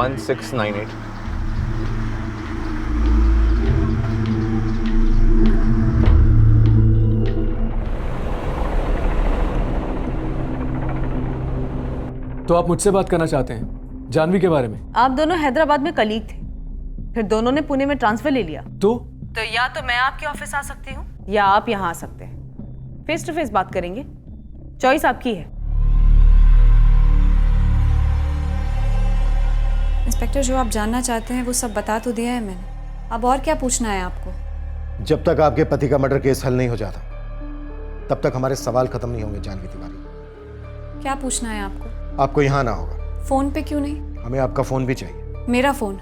1698। तो आप मुझसे बात करना चाहते हैं जानवी के बारे में? आप दोनों हैदराबाद में कलीग थे, फिर दोनों ने पुणे में ट्रांसफर ले लिया। तो या तो मैं आपके ऑफिस आ सकती हूँ या आप यहाँ आ सकते हैं। फेस टू फेस बात करेंगे, चॉइस आपकी है। इंस्पेक्टर, जो आप जानना चाहते हैं वो सब बता तो दिया है मैंने। अब और क्या पूछना है आपको? जब तक आपके पति का मर्डर केस हल नहीं हो जाता तब तक हमारे सवाल खत्म नहीं होंगे जानवी तिवारी। क्या पूछना है आपको? आपको यहाँ ना होगा। फोन पे क्यों नहीं? हमें आपका फोन भी चाहिए। मेरा फोन?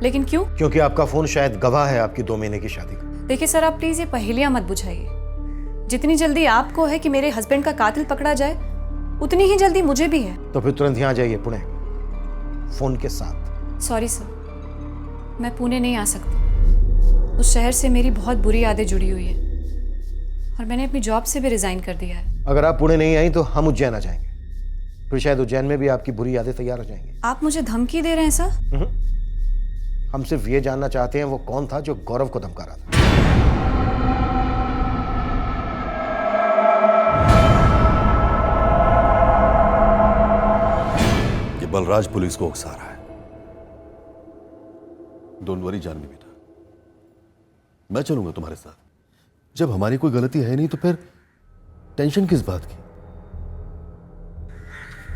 लेकिन क्यों? क्योंकि आपका फोन शायद गवाह है आपकी 2 महीने की शादी का। देखिए सर, आप प्लीज ये पहेलियां मत बुझाइए। जितनी जल्दी आपको है कि मेरे हस्बैंड का कातिल पकड़ा जाए, उतनी ही जल्दी मुझे भी है। तो फिर तुरंत यहाँ जाइए पुणे, फोन के साथ। सॉरी सर, मैं पुणे नहीं आ सकती। उस शहर से मेरी बहुत बुरी यादें जुड़ी हुई है और मैंने अपनी जॉब से भी रिजाइन कर दिया है। अगर आप पुणे नहीं आई तो हम उज्जैन आ जाएंगे, फिर शायद उज्जैन में भी आपकी बुरी यादें तैयार हो जाएंगी। आप मुझे धमकी दे रहे हैं सर? हम सिर्फ ये जानना चाहते हैं वो कौन था जो गौरव को धमका रहा था। ये बलराज पुलिस को उकसा रहा है। डोंट वरी जानवी बेटा, मैं चलूंगा तुम्हारे साथ। जब हमारी कोई गलती है नहीं तो फिर टेंशन किस बात की?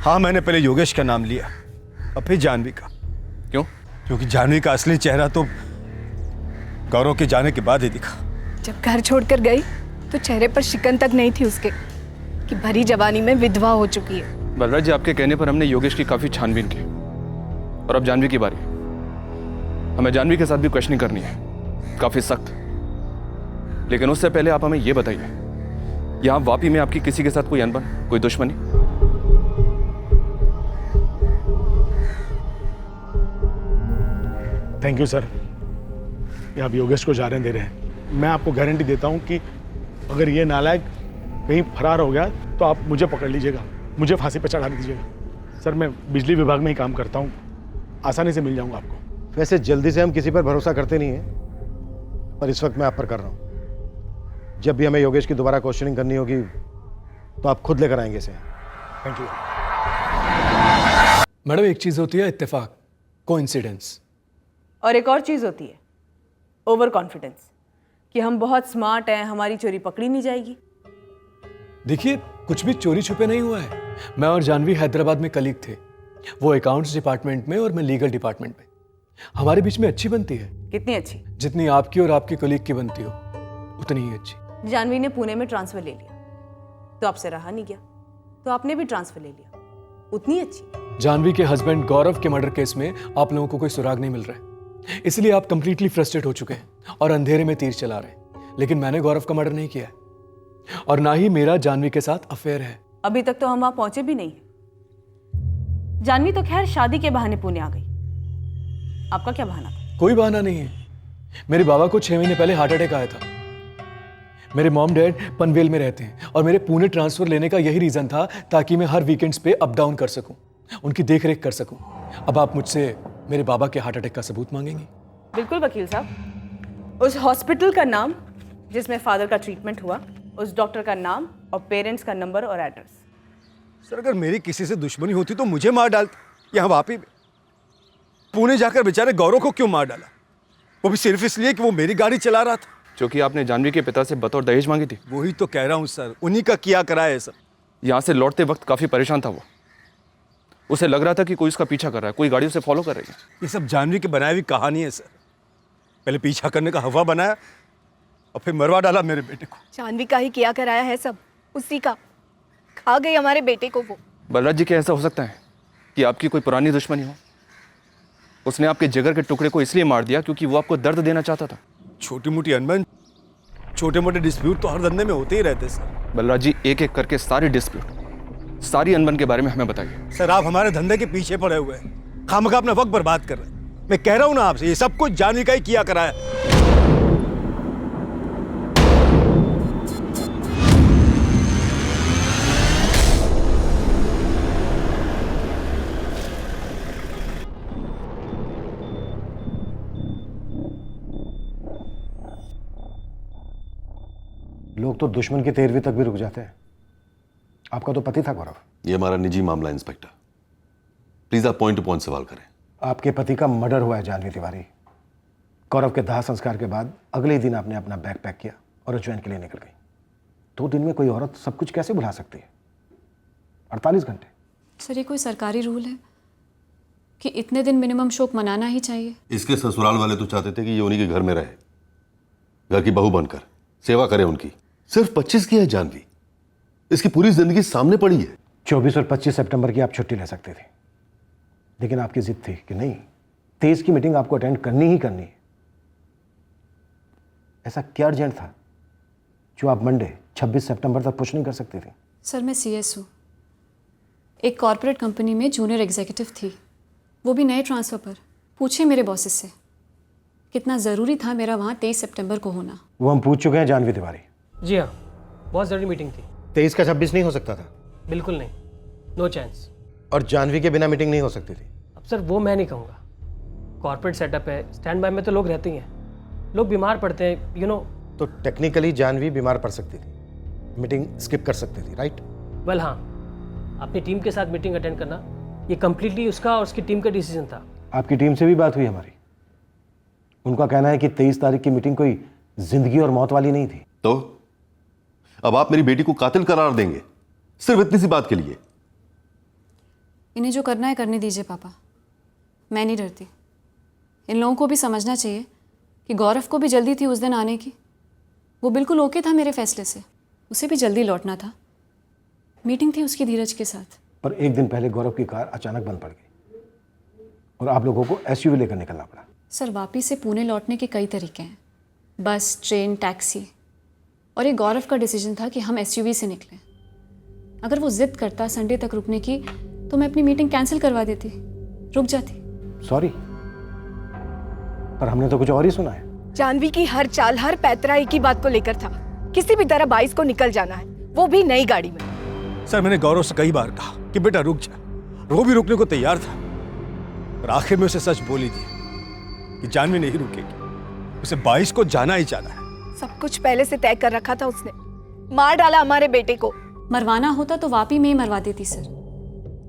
हाँ, मैंने पहले योगेश का नाम लिया और फिर जानवी का। क्यों? क्योंकि जानवी का असली चेहरा तो गौरव के जाने के बाद ही दिखा। जब घर छोड़कर गई तो चेहरे पर शिकन तक नहीं थी उसके कि भरी जवानी में विधवा हो चुकी है। बलराज जी, आपके कहने पर हमने योगेश की काफी छानबीन की और अब जानवी की बारी। हमें जानवी के साथ भी क्वेश्चनिंग करनी है, काफी सख्त। लेकिन उससे पहले आप हमें यह बताइए, यहां वापी में आपकी किसी के साथ कोई अनबन, कोई दुश्मनी? थैंक यू सर, ये आप योगेश को जाने दे रहे हैं। मैं आपको गारंटी देता हूँ कि अगर ये नालायक कहीं फरार हो गया तो आप मुझे पकड़ लीजिएगा, मुझे फांसी पर चढ़ा दीजिएगा। सर, मैं बिजली विभाग में ही काम करता हूँ, आसानी से मिल जाऊँगा आपको। वैसे जल्दी से हम किसी पर भरोसा करते नहीं हैं, पर इस वक्त मैं आप पर कर रहा हूँ। जब भी हमें योगेश की दोबारा क्वेश्चनिंग करनी होगी तो आप खुद लेकर आएंगे इसे। Thank you. मैडम, एक चीज होती है इत्तेफाक, कोइंसिडेंस, और एक और चीज होती है ओवर कॉन्फिडेंस, कि हम बहुत स्मार्ट हैं, हमारी चोरी पकड़ी नहीं जाएगी। देखिए, कुछ भी चोरी छुपे नहीं हुआ है। मैं और जानवी हैदराबाद में कलीग थे, वो अकाउंट्स डिपार्टमेंट में और मैं लीगल डिपार्टमेंट में। हमारे बीच में अच्छी बनती है। कितनी अच्छी? जितनी आपकी और आपके कलीग की बनती हो उतनी ही अच्छी। जानवी ने पुणे में ट्रांसफर ले लिया तो आपसे रहा नहीं गया, तो आपने भी ट्रांसफर ले लिया, उतनी अच्छी। जानवी के हस्बैंड गौरव के मर्डर केस में आप लोगों को कोई सुराग नहीं मिल रहा है, इसलिए आप कंप्लीटली फ्रस्ट्रेट हो चुके हैं और अंधेरे में तीर चला रहे हैं। लेकिन मैंने गौरव का मर्डर नहीं किया है और ना ही मेरा जानवी के साथ अफेयर है। अभी तक तो हम वहां पहुंचे भी नहीं है। जानवी तो खैर शादी के बहाने पुणे आ गई, आपका क्या बहाना था? कोई बहाना नहीं है। मेरे बाबा को 6 महीने पहले हार्ट अटैक आया था। मेरे मॉम डैड पनवेल में रहते हैं और मेरे पुणे ट्रांसफर लेने का यही रीजन था ताकि मैं हर वीकेंड्स पे अप डाउन कर सकूं, उनकी देखरेख कर सकूं। अब आप मुझसे मेरे बाबा के हार्ट अटैक का सबूत मांगेंगे? बिल्कुल वकील साहब, उस हॉस्पिटल का नाम जिसमें फादर का ट्रीटमेंट हुआ, उस डॉक्टर का नाम और पेरेंट्स का नंबर और एड्रेस। सर, अगर मेरी किसी से दुश्मनी होती तो मुझे मार डालते। यहाँ वापी में पुणे जाकर बेचारे गौरव को क्यों मार डाला, वो भी सिर्फ इसलिए कि वो मेरी गाड़ी चला रहा था, जो कि आपने जानवी के पिता से बतौर दहेज मांगी थी। वही तो कह रहा हूँ सर, उन्हीं का किया कराया है सब। यहाँ से लौटते वक्त काफी परेशान था वो, उसे लग रहा था कि कोई उसका पीछा कर रहा है, कोई गाड़ी उसे फॉलो कर रही है। ये सब जानवी की बनाई हुई कहानी है सर। पहले पीछा करने का हवा बनाया और फिर मरवा डाला मेरे बेटे को। जानवी का ही किया कराया है सब, उसी का। खा गई हमारे बेटे को वो। बलराज जी, क्या ऐसा हो सकता है कि आपकी कोई पुरानी दुश्मनी हो? उसने आपके जिगर के टुकड़े को इसलिए मार दिया क्योंकि वो आपको दर्द देना चाहता था। छोटी मोटी अनबन, छोटे मोटे डिस्प्यूट तो हर धंधे में होते ही रहते सर। बलराज जी, एक एक करके सारी डिस्प्यूट, सारी अनबन के बारे में हमें बताइए। सर, आप हमारे धंधे के पीछे पड़े हुए हैं, खामखा अपना वक्त बर्बाद कर रहे हैं। मैं कह रहा हूं ना आपसे, ये सब कुछ जानवी का ही किया कराया। लोग तो दुश्मन की 13वीं तक भी रुक जाते हैं। आपका तो पति था गौरव। ये हमारा निजी मामला है इंस्पेक्टर, प्लीज आप पॉइंट टू पॉइंट सवाल करें। आपके पति का मर्डर हुआ है जानवी तिवारी। गौरव के दाह संस्कार के बाद अगले ही दिन आपने अपना बैग पैक किया और उज्जैन के लिए निकल गई। 2 दिन में कोई औरत सब कुछ कैसे भुला सकती है? 48 घंटे। सर ये कोई सरकारी रूल है कि इतने दिन मिनिमम शोक मनाना ही चाहिए? इसके ससुराल वाले तो चाहते थे कि ये उन्हीं के घर में रहे, घर की बहू बनकर सेवा करे उनकी। सिर्फ 25 की है जानवी, इसकी पूरी जिंदगी सामने पड़ी है। 24 और 25 सितंबर की आप छुट्टी ले सकते थे, लेकिन आपकी जिद थी कि नहीं, 23 की मीटिंग आपको अटेंड करनी ही करनी है। ऐसा क्या अर्जेंट था जो आप मंडे 26 सितंबर तक पुश नहीं कर सकती थी? सर मैं CS हूँ, एक कॉर्पोरेट कंपनी में जूनियर एग्जीक्यूटिव थी, वो भी नए ट्रांसफ़र पर। पूछे मेरे बॉसेस से कितना ज़रूरी था मेरा वहाँ 23 सितंबर को होना। वो हम पूछ चुके हैं जानवी तिवारी। जी हाँ, बहुत ज़रूरी मीटिंग थी। 23 का 26 नहीं हो सकता था? बिल्कुल नहीं, नो चांस। और जानवी के बिना मीटिंग नहीं हो सकती थी? अब सर वो मैं नहीं कहूँगा, कॉर्पोरेट सेटअप है, स्टैंड बाय में तो लोग रहते ही हैं, लोग बीमार पड़ते हैं, यू नो। तो टेक्निकली जानवी बीमार पड़ सकती थी, मीटिंग स्किप कर सकती थी, राइट? वेल हाँ, अपनी टीम के साथ मीटिंग अटेंड करना ये कम्प्लीटली उसका और उसकी टीम का डिसीजन था। आपकी टीम से भी बात हुई हमारी, उनका कहना है कि 23 तारीख की मीटिंग कोई जिंदगी और मौत वाली नहीं थी। तो अब आप मेरी बेटी को कातिल करार देंगे सिर्फ इतनी सी बात के लिए? इन्हें जो करना है करने दीजिए पापा, मैं नहीं डरती। इन लोगों को भी समझना चाहिए कि गौरव को भी जल्दी थी उस दिन आने की। वो बिल्कुल ओके था मेरे फैसले से, उसे भी जल्दी लौटना था, मीटिंग थी उसकी धीरज के साथ। पर एक दिन पहले गौरव की कार अचानक बंद पड़ गई और आप लोगों को SUV लेकर निकलना पड़ा। सर वापस से पुणे लौटने के कई तरीके हैं, बस, ट्रेन, टैक्सी, और ये गौरव का डिसीजन था कि हम SUV से निकलें। अगर वो जिद करता संडे तक रुकने की तो मैं अपनी मीटिंग कैंसिल करवा देती, रुक जाती। सॉरी, पर हमने तो कुछ और ही सुना है। जानवी की हर चाल, हर पैतरा एक ही बात को लेकर था, किसी भी तरह 22 को निकल जाना है, वो भी नई गाड़ी में। सर मैंने गौरव से कई बार कहा कि बेटा रुक जा, वो भी रुकने को तैयार था, पर आखिर में उसे सच बोल ही दिया कि जानवी नहीं रुकेगी, उसे 22 को जाना ही जाना है। सब कुछ पहले से तय कर रखा था उसने, मार डाला हमारे बेटे को। मरवाना होता तो वापी में ही मरवा देती सर,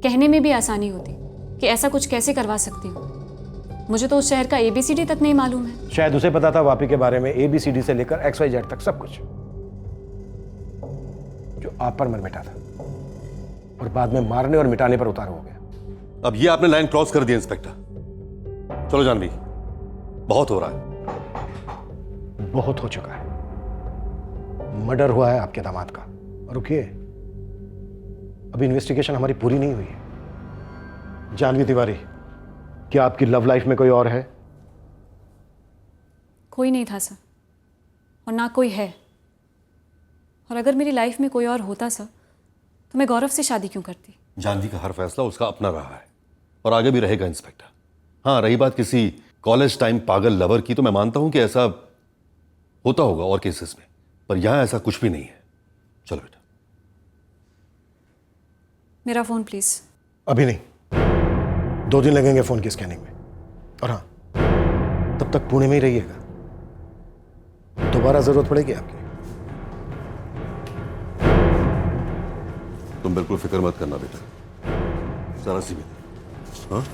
कहने में भी आसानी होती कि ऐसा कुछ कैसे करवा सकती हूँ। मुझे तो उस शहर का ABCD तक नहीं मालूम है। शायद उसे पता था वापी के बारे में ABCD से लेकर XYZ तक सब कुछ, जो आप पर मन मिटा था और बाद में मारने और मिटाने पर उतारू हो गया। अब ये आपने लाइन क्रॉस कर दी इंस्पेक्टर। चलो जानवी, बहुत हो रहा है। बहुत हो चुका है। मर्डर हुआ है आपके दामाद का। रुकिए, अभी इन्वेस्टिगेशन हमारी पूरी नहीं हुई है। जानवी तिवारी, क्या आपकी लव लाइफ में कोई और है? कोई नहीं था सर, और ना कोई है। और अगर मेरी लाइफ में कोई और होता सर तो मैं गौरव से शादी क्यों करती? जानवी का हर फैसला उसका अपना रहा है और आगे भी रहेगा इंस्पेक्टर। हाँ, रही बात किसी कॉलेज टाइम पागल लवर की, तो मैं मानता हूं कि ऐसा होता होगा और केसेस में, पर यहां ऐसा कुछ भी नहीं है। चलो बेटा। मेरा फोन प्लीज। अभी नहीं, 2 दिन लगेंगे फोन की स्कैनिंग में। और हाँ, तब तक पुणे में ही रहिएगा, दोबारा जरूरत पड़ेगी आपकी। तुम बिल्कुल फिक्र मत करना बेटा, जरा सी भी। हाँ,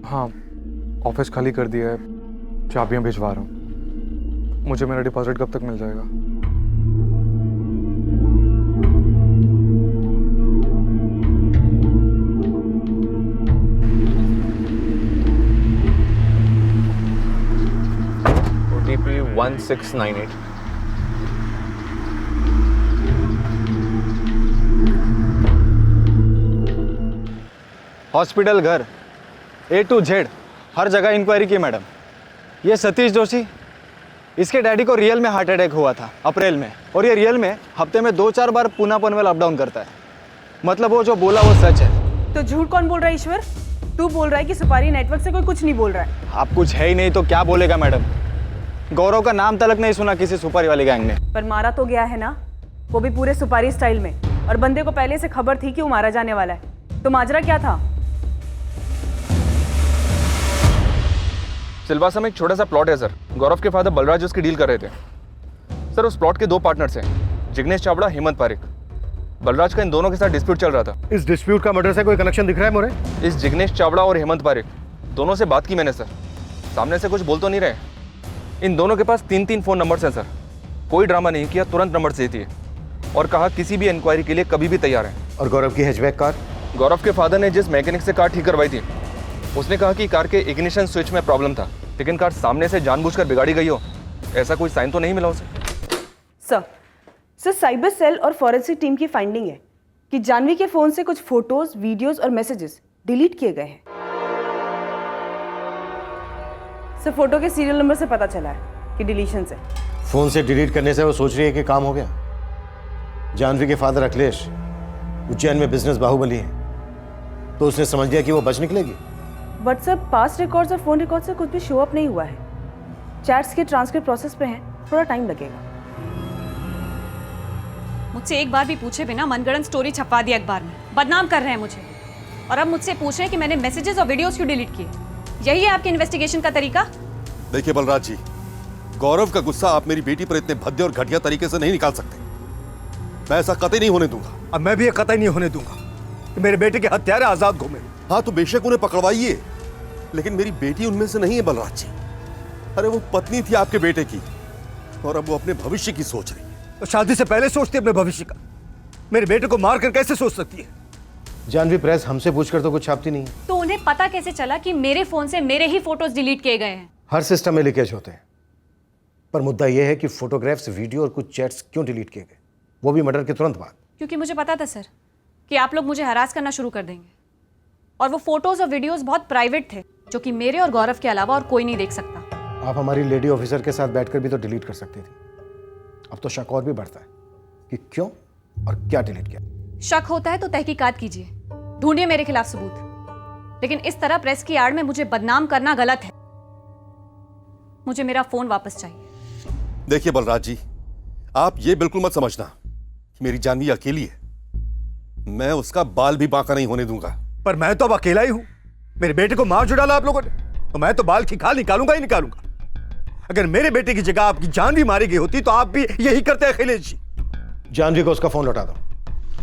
हाँ, ऑफिस खाली कर दिया है, चाबियाँ भिजवा रहा हूँ। मुझे मेरा डिपॉजिट कब तक मिल जाएगा? OTP 1698। हॉस्पिटल, घर, A to Z हर जगह इंक्वायरी की मैडम। ये सतीश जोशी, इसके डैडी को रियल में हार्ट अटैक हुआ था अप्रैल में, और ये रियल में हफ्ते में 2-4 बार पूना पनवेल अप डाउन करता है। मतलब वो जो बोला वो सच है। तो झूठ कौन बोल रहा है ईश्वर? तू बोल रहा है कि सुपारी नेटवर्क से कोई कुछ नहीं बोल रहा है। आप कुछ है ही नहीं तो क्या बोलेगा मैडम? गौरव का नाम तलक नहीं सुना किसी सुपारी वाली गैंग ने। पर मारा तो गया है ना, वो भी पूरे सुपारी स्टाइल में, और बंदे को पहले से खबर थी कि वो मारा जाने वाला है। तो माजरा क्या था? सिलवासा में एक छोटा सा प्लॉट है सर। गौरव के फादर बलराज उसकी डील कर रहे थे सर। उस प्लॉट के 2 पार्टनर्स हैं, जिग्नेश चावड़ा, हेमंत पारिक। बलराज का इन दोनों के साथ डिस्प्यूट चल रहा था। इस डिस्प्यूट का मर्डर से कोई कनेक्शन दिख रहा है मोरे? इस जिग्नेश चावड़ा और हेमंत पारिक दोनों से बात की मैंने सर। सामने से कुछ बोल तो नहीं रहे। इन दोनों के पास 3-3 फ़ोन नंबर्स हैं सर। कोई ड्रामा नहीं किया, तुरंत नंबर दे दिए और कहा किसी भी इंक्वायरी के लिए कभी भी तैयार है। और गौरव की हैचबैक कार? गौरव के फादर ने जिस मैकेनिक से कार ठीक करवाई थी, उसने कहा कि कार के इग्निशन स्विच में प्रॉब्लम था, लेकिन कार सामने से जानबूझकर बिगाड़ी गई हो, ऐसा कोई साइन तो नहीं मिला उसे। सर साइबर सेल और फॉरेंसिक टीम की फाइंडिंग है कि जानवी के फोन से कुछ फोटोज, वीडियोस और मैसेजेस डिलीट किए गए हैं। सर फोटो के सीरियल नंबर से पता चला है कि डिलीशन से। फोन से डिलीट करने से वो सोच रही है कि काम हो गया। जानवी के फादर अखिलेश उज्जैन में बिजनेस बाहुबली है, तो उसने समझ लिया कि वो बच निकलेगी। बट सर पास्ट रिकॉर्ड्स और फोन रिकॉर्ड से कुछ भी शो अप नहीं हुआ है। चैट्स के ट्रांसक्रिप्ट प्रोसेस पे हैं, थोड़ा टाइम लगेगा। मुझसे एक बार भी पूछे बिना मनगढ़ंत स्टोरी छपवा दिया अखबार में, बदनाम कर रहे हैं मुझे। और अब मुझसे पूछ रहे हैं कि मैंने मैसेजेस और वीडियोस क्यों डिलीट किए। यही है आपके इन्वेस्टिगेशन का तरीका? देखिए बलराज जी, गौरव का गुस्सा आप मेरी बेटी पर इतने भद्दे और घटिया तरीके से नहीं निकाल सकते। मैं ऐसा कतई नहीं होने दूंगा। अब मैं भी ये कतई नहीं होने दूंगा कि मेरे बेटे के हत्यारे आजाद घूमे। हाँ तो बेशक उन्हें पकड़वाइए, लेकिन मेरी बेटी उनमें से नहीं है बलराज जी। अरे वो पत्नी थी आपके बेटे की, और अब वो अपने भविष्य की सोच रही है। तो शादी से पहले सोचती है अपने भविष्य का। मेरे बेटे को मारकर कैसे सोच सकती है? जानवी प्रेस हमसे पूछकर तो कुछ छापती नहीं। तो उन्हें पता कैसे चला कि मेरे फोन से मेरे ही फोटोज डिलीट किए गए हैं? हर सिस्टम में लीकेज होते हैं, पर मुद्दा यह है कि फोटोग्राफ्स, वीडियो और कुछ चैट्स क्यों डिलीट किए गए, वो भी मर्डर के तुरंत बाद। क्योंकि मुझे पता था सर कि आप लोग मुझे हरास करना शुरू कर देंगे, और वो फोटोज और वीडियोस बहुत प्राइवेट थे, जो कि मेरे और गौरव के अलावा और कोई नहीं देख सकता। आप हमारी लेडी ऑफिसर के साथ बैठकर भी तो डिलीट कर सकती थी। अब तो शक और भी बढ़ता है कि क्यों और क्या डिलीट किया। शक होता है तो तहकीकात कीजिए, ढूंढिए मेरे खिलाफ सबूत, लेकिन इस तरह प्रेस की आड़ में मुझे बदनाम करना गलत है। मुझे मेरा फोन वापस चाहिए। देखिए बलराज जी, आप ये बिल्कुल मत समझना कि मेरी जानवी अकेली है। मैं उसका बाल भी बांका नहीं होने दूंगा। पर मैं तो अब अकेला ही हूं। मेरे बेटे को मार जो डाला आप लोगों ने, तो मैं तो बाल की खाल निकालूंगा ही निकालूंगा। अगर मेरे बेटे की जगह आपकी जानवी मारी गई होती तो आप भी यही करते अखिलेश जी। जानवी को उसका फोन लौटा दो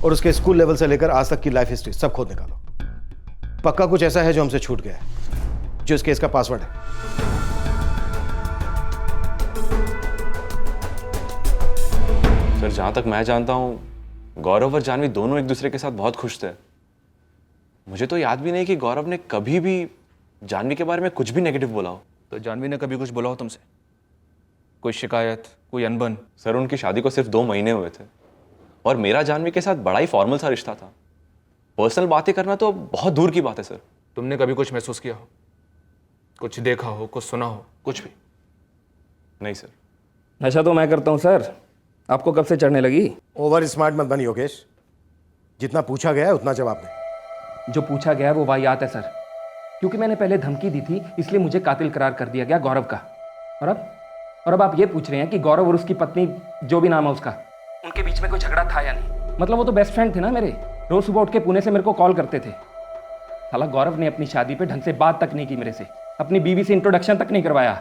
और उसके स्कूल लेवल से लेकर आज तक की लाइफ हिस्ट्री सब खोद निकालो। पक्का कुछ ऐसा है जो हमसे छूट गया है, जो इस केस का पासवर्ड है। सर जहाँ तक मैं जानता हूँ, गौरव और जानवी दोनों एक दूसरे के साथ बहुत खुश थे। मुझे तो याद भी नहीं कि गौरव ने कभी भी जानवी के बारे में कुछ भी नेगेटिव बोला हो। तो जानवी ने कभी कुछ बोला हो तुमसे? कोई शिकायत, कोई अनबन? सर उनकी शादी को सिर्फ 2 महीने हुए थे, और मेरा जानवी के साथ बड़ा ही फॉर्मल सा रिश्ता था। पर्सनल बातें करना तो बहुत दूर की बात है सर। तुमने कभी कुछ महसूस किया हो, कुछ देखा हो, कुछ सुना हो? कुछ भी नहीं सर। नशा तो मैं करता हूँ सर, आपको कब से चढ़ने लगी? ओवर स्मार्ट मत बन योगेश, जितना पूछा गया है उतना जवाब दे। जो पूछा गया है वो वाहियात है सर, क्योंकि मैंने पहले धमकी दी थी, इसलिए मुझे कातिल करार कर दिया गया गौरव का। और अब आप ये पूछ रहे हैं कि गौरव और उसकी पत्नी, जो भी नाम है उसका, उनके बीच में कोई झगड़ा था या नहीं? मतलब वो तो बेस्ट फ्रेंड थे ना मेरे, रोज सुबह उठ के पुणे से मेरे को कॉल करते थे। साला गौरव ने अपनी शादी पे ढंग से बात तक नहीं की मेरे से, अपनी बीवी से इंट्रोडक्शन तक नहीं करवाया।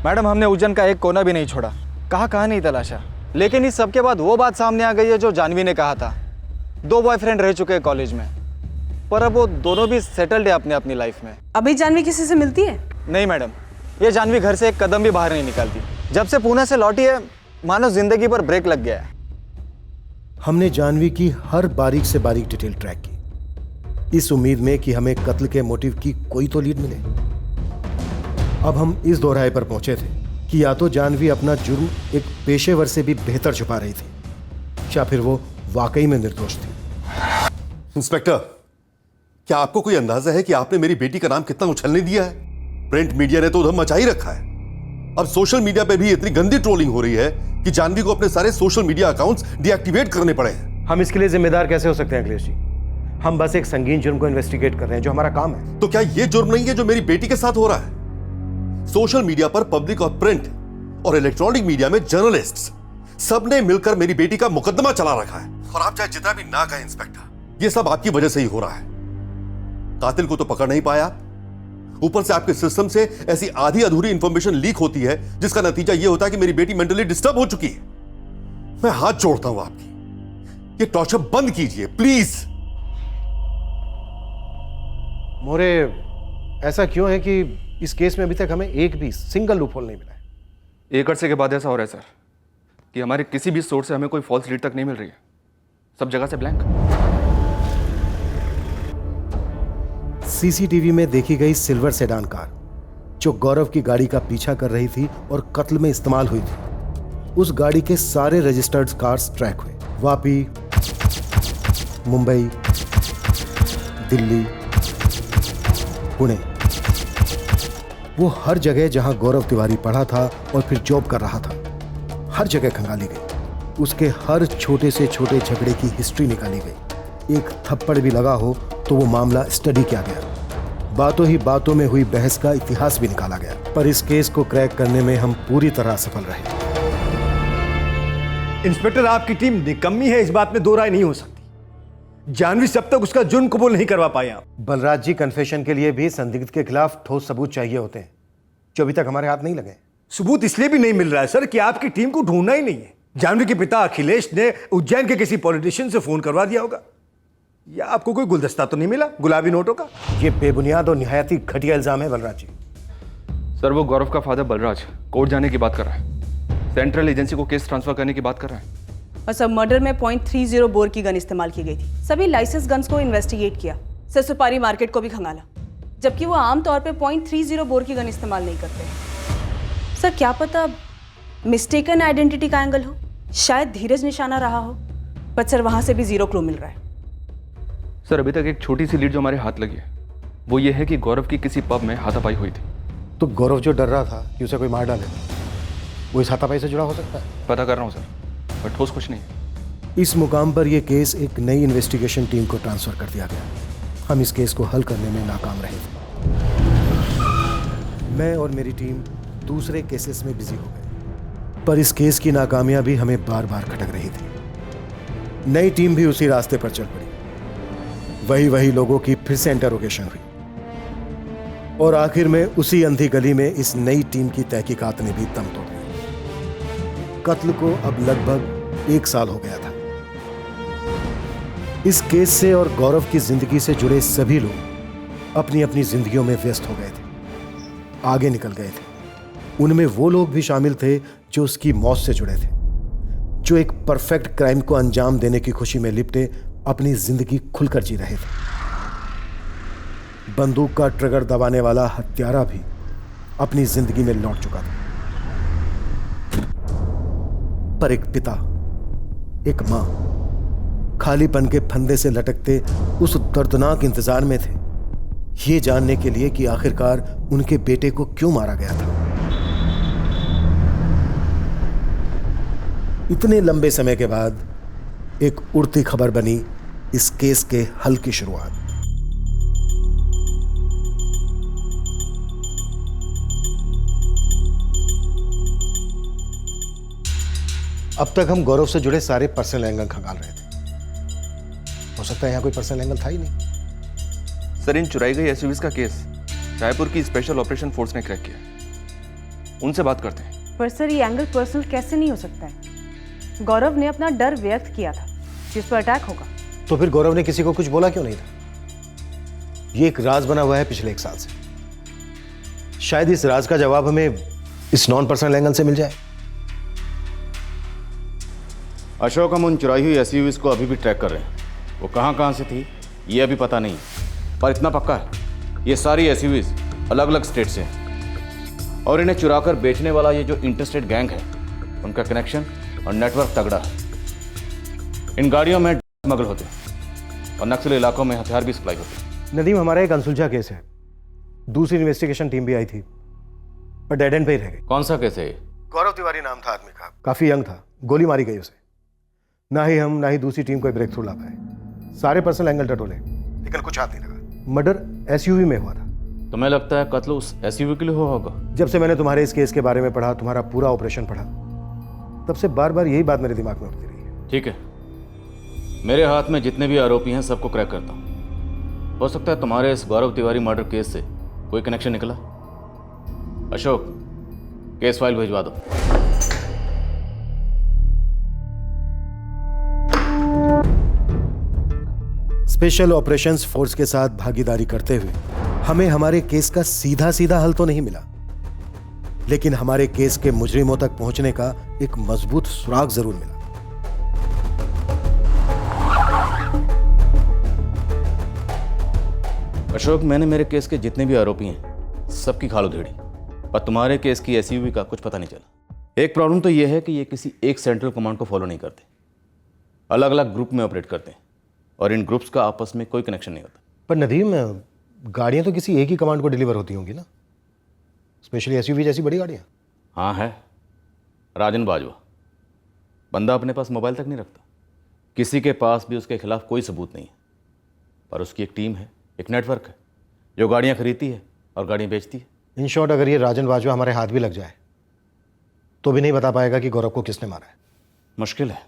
मैडम हमने उज्जैन का एक कोना भी नहीं छोड़ा, कहाँ नहीं तलाशा, लेकिन इस सब के बाद वो बात सामने आ गई है जो जानवी ने कहा था। 2 बॉयफ्रेंड रह चुके हैं कॉलेज में, पर अब वो दोनों भी सेटल्ड है अपनी अपनी लाइफ में। अभी जानवी किसी से मिलती है? नहीं मैडम, ये जानवी घर से एक कदम भी बाहर नहीं निकालती। जब से पुणे से लौटी है, मानो जिंदगी पर ब्रेक लग गया है। हमने जानवी की हर बारीक से बारीक डिटेल ट्रैक की, इस उम्मीद में कि हमें कत्ल के मोटिव की कोई तो लीड मिले। अब हम इस दोहराए पर पहुंचे थे कि या तो जानवी अपना जुर्म एक पेशेवर से भी बेहतर छुपा रही थी, या फिर वो वाकई में निर्दोष थी। इंस्पेक्टर, क्या आपको कोई अंदाजा है कि आपने मेरी बेटी का नाम कितना उछलने दिया है? प्रिंट मीडिया ने तो उधम मचा ही रखा है। अब सोशल मीडिया पे भी इतनी गंदी ट्रोलिंग हो रही है कि जाह्नवी को अपने सारे सोशल मीडिया अकाउंट्स डीएक्टिवेट करने पड़े हैं। हम इसके लिए जिम्मेदार कैसे हो सकते हैं अखिलेश जी? हम बस एक संगीन जुर्म को इन्वेस्टिगेट कर रहे हैं, जो हमारा काम है। तो क्या यह जुर्म नहीं है जो मेरी बेटी के साथ हो रहा है? सोशल मीडिया पर पब्लिक और प्रिंट और इलेक्ट्रॉनिक मीडिया में जर्नलिस्ट्स सबने मिलकर मेरी बेटी का मुकदमा चला रखा है। और आप चाहे जितना भी ना कहें इंस्पेक्टर, यह सब आपकी वजह से ही हो रहा है। कातिल को तो पकड़ नहीं पाया, ऊपर से आपके सिस्टम से ऐसी आधी अधूरी इंफॉर्मेशन लीक होती है जिसका नतीजा यह होता है कि मेरी बेटी मेंटली डिस्टर्ब हो चुकी है। मैं हाथ जोड़ता हूं आपकी, ये टॉर्चर बंद कीजिए प्लीज। मोरे, ऐसा क्यों है कि इस केस में अभी तक हमें एक भी सिंगल लूपहोल नहीं मिला है? एक अरसे के बाद ऐसा हो रहा है सर कि हमारे किसी भी सोर्स से हमें कोई फॉल्स लीड तक नहीं मिल रही है, सब जगह से ब्लैंक। सीसीटीवी में देखी गई सिल्वर सेडान कार जो गौरव की गाड़ी का पीछा कर रही थी और कत्ल में इस्तेमाल हुई थी, उस गाड़ी के सारे रजिस्टर्ड कार्स ट्रैक हुए। वापी, मुंबई, दिल्ली, पुणे, वो हर जगह जहां गौरव तिवारी पढ़ा था और फिर जॉब कर रहा था, हर जगह खंगाली गई। उसके हर छोटे से छोटे झगड़े की हिस्ट्री निकाली गई। एक थप्पड़ भी लगा हो तो वो मामला स्टडी किया गया। बातों ही बातों में हुई बहस का इतिहास भी निकाला गया। पर इस केस को क्रैक करने में हम पूरी तरह सफल रहे। इंस्पेक्टर, आपकी टीम निकम्मी है, इस बात में दो राय नहीं हो सकती। जाह्नवी से अब तक उसका जुर्म कबूल नहीं करवा पाए आप। बलराज जी, कन्फेशन के लिए भी संदिग्ध के खिलाफ ठोस सबूत चाहिए होते हैं, जो अभी तक हमारे हाथ नहीं लगे। सबूत इसलिए भी नहीं मिल रहा है सर कि आपकी टीम को ढूंढना ही नहीं है। जाह्नवी के पिता अखिलेश ने उज्जैन के किसी पॉलिटिशियन से फोन करवा दिया होगा, या आपको कोई गुलदस्ता तो नहीं मिला गुलाबी नोटों का? ये बेबुनियाद और निहायत ही घटिया इल्जाम है बलराज जी। सर, वो गौरव का फादर बलराज कोर्ट जाने की बात कर रहा है, सेंट्रल एजेंसी को केस ट्रांसफर करने की बात कर रहा है। और सब मर्डर में .30 बोर की गन इस्तेमाल की गई थी। सभी लाइसेंस गन्स को इन्वेस्टिगेट किया, सर सुपारी मार्केट को भी खंगाला, जबकि वो आमतौर पे .30 बोर की गन इस्तेमाल नहीं करते। सर क्या पता मिस्टेकन आइडेंटिटी का एंगल हो, शायद धीरज निशाना रहा हो, पर सर वहां से भी जीरो क्लू मिल रहा है। सर, अभी तक एक छोटी सी लीड जो हमारे हाथ लगी है वो ये है कि गौरव की किसी पब में हाथापाई हुई थी। तो गौरव जो डर रहा था कि उसे कोई मार डाले, वो इस हाथापाई से जुड़ा हो सकता है? पता कर रहा हूँ सर, पर ठोस कुछ नहीं। इस मुकाम पर यह केस एक नई इन्वेस्टिगेशन टीम को ट्रांसफर कर दिया गया। हम इस केस को हल करने में नाकाम रहे थे। मैं और मेरी टीम दूसरे केसेस में बिजी हो गए, पर इस केस की नाकामयाबी हमें बार बार खटक रही थी। नई टीम भी उसी रास्ते पर चल पड़ी। वही लोगों की फिर से इंटरोगेशन हुई और आखिर में उसी अंधी गली में इस नई टीम की तहकीकात ने भी दम तोड़ दी। कत्ल को अब लगभग 1 साल हो गया था। इस केस से और गौरव की जिंदगी से जुड़े सभी लोग अपनी अपनी जिंदगियों में व्यस्त हो गए थे, आगे निकल गए थे। उनमें वो लोग भी शामिल थे जो उसकी मौत से जुड़े थे, जो एक परफेक्ट क्राइम को अंजाम देने की खुशी में लिपटे अपनी जिंदगी खुलकर जी रहे थे। बंदूक का ट्रिगर दबाने वाला हत्यारा भी अपनी जिंदगी में लौट चुका था। पर एक पिता, एक मां खालीपन के फंदे से लटकते उस दर्दनाक इंतजार में थे, ये जानने के लिए कि आखिरकार उनके बेटे को क्यों मारा गया था। इतने लंबे समय के बाद एक उड़ती खबर बनी इस केस के हल की शुरुआत। अब तक हम गौरव से जुड़े सारे पर्सनल एंगल खंगाल रहे थे। हो सकता है यहां कोई पर्सनल एंगल था ही नहीं। सर, इन चुराई गई एसयूवीज का केस रायपुर की स्पेशल ऑपरेशन फोर्स ने क्रैक किया, उनसे बात करते हैं। पर सर ये एंगल पर्सनल कैसे नहीं हो सकता है? गौरव ने अपना डर व्यक्त किया था जिस पर अटैक होगा। तो फिर गौरव ने किसी को कुछ बोला क्यों नहीं था? ये एक राज बना हुआ है पिछले 1 साल से। शायद इस राज का जवाब हमें इस नॉन पर्सनल एंगल से मिल जाए। अशोक, हम उन चुराई हुई एसयूवीज को अभी भी ट्रैक कर रहे हैं। वो कहां से थी ये अभी पता नहीं, पर इतना पक्का है ये सारी एसयूवीज अलग अलग स्टेट से हैं और इन्हें चुराकर बेचने वाला ये जो इंटरस्टेट गैंग है उनका कनेक्शन और नेटवर्क तगड़ा है। इन गाड़ियों में स्मगल होते हैं और नक्सली इलाकों में हथियार भी सप्लाई होते हैं। नदीम, हमारा एक अनसुलझा केस है। दूसरी इन्वेस्टिगेशन टीम भी आई थी पर डेड एंड पे ही रह गई। कौन सा केस है ये? गौरव तिवारी नाम था आदमी का, काफी यंग था, गोली मारी गई उसे। ना ही हम ना ही दूसरी टीम कोई ब्रेक थ्रू ला पाए। सारे पर्सनल एंगल टटोले लेकिन कुछ हाथ नहीं लगा। मर्डर एसयूवी में हुआ था। तुम्हें लगता है कत्ल उस एसयूवी के लिए हुआ होगा? जब से मैंने तुम्हारे इस केस के बारे में पढ़ा, तुम्हारा पूरा ऑपरेशन पढ़ा, तब से बार बार यही बात मेरे दिमाग में उठती रही है। ठीक है, मेरे हाथ में जितने भी आरोपी हैं सबको क्रैक करता हूं। हो सकता है तुम्हारे इस गौरव तिवारी मर्डर केस से कोई कनेक्शन निकला। अशोक, केस फाइल भिजवा दो। स्पेशल ऑपरेशंस फोर्स के साथ भागीदारी करते हुए हमें हमारे केस का सीधा सीधा हल तो नहीं मिला, लेकिन हमारे केस के मुजरिमों तक पहुंचने का एक मजबूत सुराग जरूर मिला। अशोक, मैंने मेरे केस के जितने भी आरोपी हैं सबकी खाल उधेड़ी, पर तुम्हारे केस की एसयूवी का कुछ पता नहीं चला। एक प्रॉब्लम तो यह है कि ये किसी एक सेंट्रल कमांड को फॉलो नहीं करते, अलग अलग ग्रुप में ऑपरेट करते हैं और इन ग्रुप्स का आपस में कोई कनेक्शन नहीं होता। पर नदीम, गाड़ियां तो किसी एक ही कमांड को डिलीवर होती होंगी ना, स्पेशली एसयूवी जैसी बड़ी गाड़ियां। हाँ है, राजन बाजवा। बंदा अपने पास मोबाइल तक नहीं रखता, किसी के पास भी उसके खिलाफ कोई सबूत नहीं है, पर उसकी एक टीम है, एक नेटवर्क है जो गाड़ियां खरीदती है और गाड़ियां बेचती है। इन शॉर्ट, अगर ये राजन बाजवा हमारे हाथ भी लग जाए तो भी नहीं बता पाएगा कि गौरव को किसने मारा है। मुश्किल है,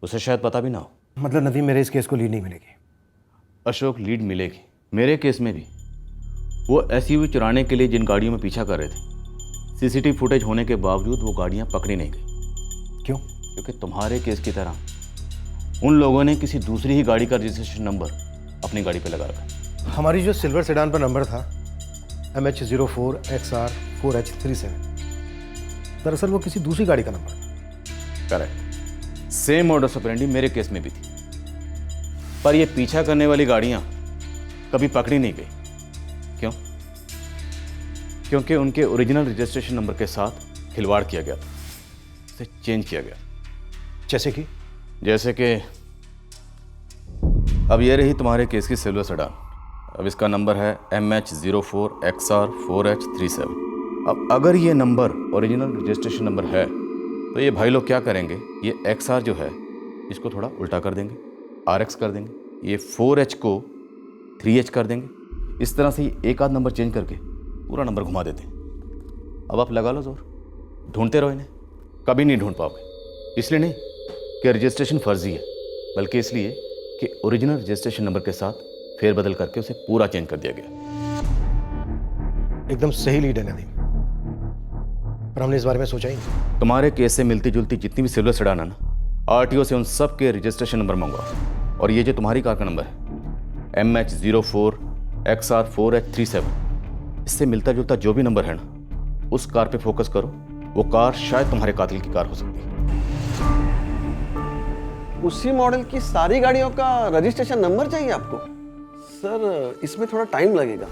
उसे शायद पता भी ना हो। मतलब नदीम, मेरे इस केस को लीड नहीं मिलेगी। अशोक, लीड मिलेगी। मेरे केस में भी वो एसयूवी चुराने के लिए जिन गाड़ियों में पीछा कर रहे थे, सीसीटीवी फुटेज होने के बावजूद वो गाड़ियां पकड़ी नहीं गई। क्यों? क्योंकि तुम्हारे केस की तरह उन लोगों ने किसी दूसरी ही गाड़ी का रजिस्ट्रेशन नंबर अपनी गाड़ी पे लगा रखा। हमारी जो सिल्वर सेडान पर नंबर था MH04XR4H37, दरअसल वो किसी दूसरी गाड़ी का नंबर था। करेक्ट, सेम मॉडस ऑपरेंडी मेरे केस में भी थी, पर ये पीछा करने वाली गाड़ियां कभी पकड़ी नहीं गई। क्यों? क्योंकि उनके ओरिजिनल रजिस्ट्रेशन नंबर के साथ खिलवाड़ किया गया था, उसे चेंज किया गया। जैसे कि अब ये रही तुम्हारे केस की सिल्वर सेडान। अब इसका नंबर है MH04XR4H37। अब अगर ये नंबर ओरिजिनल रजिस्ट्रेशन नंबर है तो ये भाई लोग क्या करेंगे, ये XR जो है इसको थोड़ा उल्टा कर देंगे, RX कर देंगे, ये 4H को 3H कर देंगे। इस तरह से ये एक आध नंबर चेंज करके पूरा नंबर घुमा देते हैं। अब आप लगा लो जोर, ढूंढते रहो इन्हें, कभी नहीं ढूंढ पाओगे। इसलिए नहीं कि रजिस्ट्रेशन फर्जी है, बल्कि इसलिए कि ओरिजिनल रजिस्ट्रेशन नंबर के साथ फेरबदल करके उसे पूरा चेंज कर दिया गया। एकदम सही लीड है नदीम, पर हमने इस बारे में सोचा ही नहीं। तुम्हारे केस से मिलती जुलती जितनी भी सिल्वर सेडान है ना, आरटीओ से उन सब के रजिस्ट्रेशन नंबर मंगवाओ। और ये जो तुम्हारी कार का नंबर है MH04XR4H37, इससे मिलता जुलता जो भी नंबर है ना, उस कार पे फोकस करो। वो कार शायद तुम्हारे कातिल की कार हो सकती है। उसी मॉडल की सारी गाड़ियों का रजिस्ट्रेशन नंबर चाहिए आपको? सर, इसमें थोड़ा टाइम लगेगा।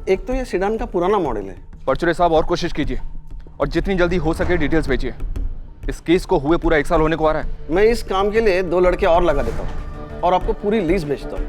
एक तो ये सेडान का पुराना मॉडल है। परचुरे साहब, और कोशिश कीजिए और जितनी जल्दी हो सके डिटेल्स भेजिए। इस केस को हुए पूरा 1 साल होने को आ रहा है। मैं इस काम के लिए 2 लड़के और लगा देता हूँ और आपको पूरी लिस्ट भेजता हूँ।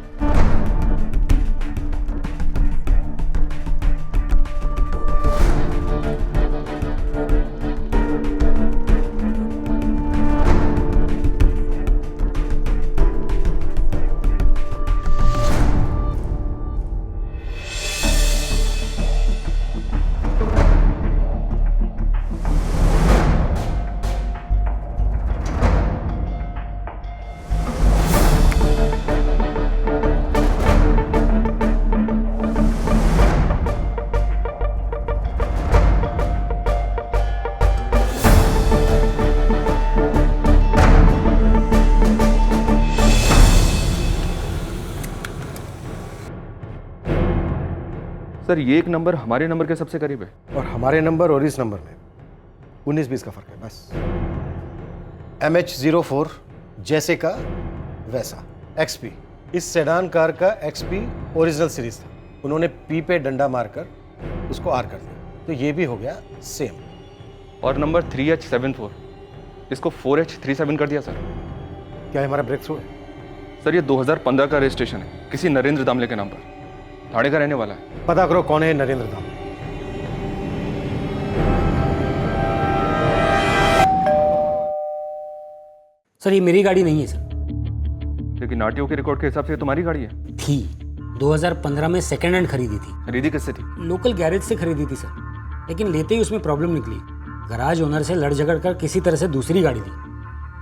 सर, ये एक नंबर हमारे नंबर के सबसे करीब है और हमारे नंबर और इस नंबर में 19-20 का फर्क है बस। MH04 जैसे का वैसा XP, इस सेडान कार का XP ओरिजिनल सीरीज था। उन्होंने P पे डंडा मारकर उसको R कर दिया, तो ये भी हो गया सेम। और नंबर 3H74 इसको 4H37 कर दिया सर। क्या है हमारा ब्रेक थ्रू है? सर ये 2015 का रजिस्ट्रेशन है, किसी नरेंद्र दामले के नाम पर, ठाणे का रहने वाला है। पता करो कौन है नरेंद्र दामले। सर ये मेरी गाड़ी नहीं है सर। लेकिन आरटीओ के रिकॉर्ड के हिसाब से ये तुम्हारी गाड़ी है। थी 2015 में सेकेंड हैंड खरीदी थी। खरीदी किससे थी? लोकल गैरेज से खरीदी थी सर, लेकिन लेते ही उसमें प्रॉब्लम निकली। गराज ओनर से लड़ झगड़ कर किसी तरह से दूसरी गाड़ी ली।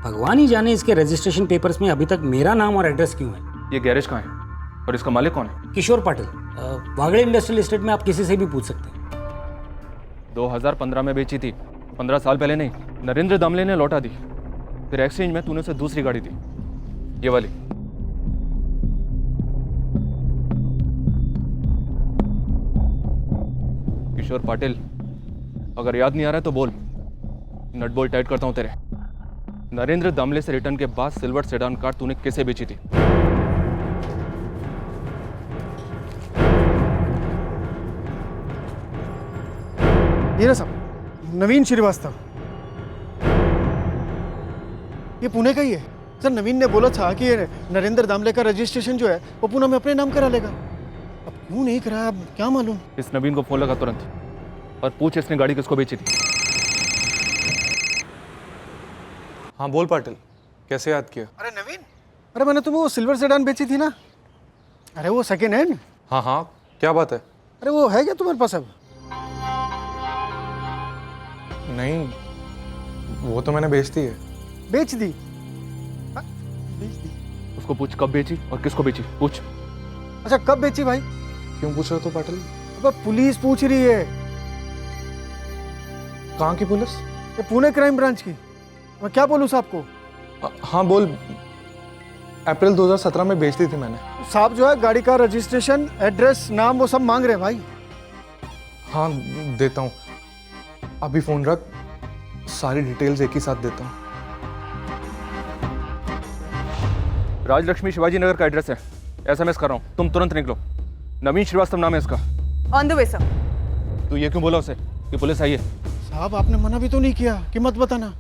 भगवान ही जाने इसके रजिस्ट्रेशन पेपर्स में अभी तक मेरा नाम और एड्रेस क्यों है। ये गैरेज कहाँ है और इसका मालिक कौन है? किशोर पाटिल, वागड़े इंडस्ट्रियल एस्टेट में आप किसी से भी पूछ सकते हैं। 2015 में बेची थी, 15 साल पहले नहीं। नरेंद्र दामले ने लौटा दी, फिर एक्सचेंज में तूने उसे दूसरी गाड़ी दी, ये वाली। किशोर पाटिल, अगर याद नहीं आ रहा है तो बोल, नट बोल्ट टाइट करता हूं तेरे। नरेंद्र दामले से रिटर्न के बाद सिल्वर सेडान कार तूने किसे बेची थी? ये ना साहब, नवीन श्रीवास्तव, ये पुणे का ही है सर। नवीन ने बोला था कि ये नरेंद्र दामले का रजिस्ट्रेशन जो है वो पुणे में अपने नाम करा लेगा। अब क्यों नहीं कराया, अब क्या मालूम। इस नवीन को फोन लगा तुरंत और पूछ इसने गाड़ी किसको बेची थी। हाँ बोल पाटिल, कैसे याद किया? अरे नवीन, अरे मैंने तुम्हें वो सिल्वर सेडान बेची थी ना, अरे वो सेकेंड हैंड। हाँ हाँ, क्या बात है? अरे वो है क्या तुम्हारे पास अब? नहीं, वो तो मैंने बेच दी है। बेच दी? उसको पूछ कब बेची और किसको बेची, पूछ। अच्छा कब बेची भाई? क्यों पूछ रहे हो पाटिल? अब पुलिस पूछ रही है। कहाँ की पुलिस? ये पुणे क्राइम ब्रांच की। मैं क्या बोलूँ साहब को? हाँ बोल। अप्रैल 2017 में बेच दी थी मैंने। साहब जो है गाड़ी का रजिस्ट्रेशन, एड्रेस, नाम वो सब मांग रहे हैं भाई। हाँ देता हूँ, अभी फोन रख, सारी डिटेल्स एक ही साथ देता हूँ। राजलक्ष्मी शिवाजी नगर का एड्रेस है, एसएमएस कर रहा हूँ, तुम तुरंत निकलो। नवीन श्रीवास्तव नाम है इसका। On the way sir. तू ये क्यों बोला उसे कि पुलिस आई है? साहब आपने मना भी तो नहीं किया कि मत बताना।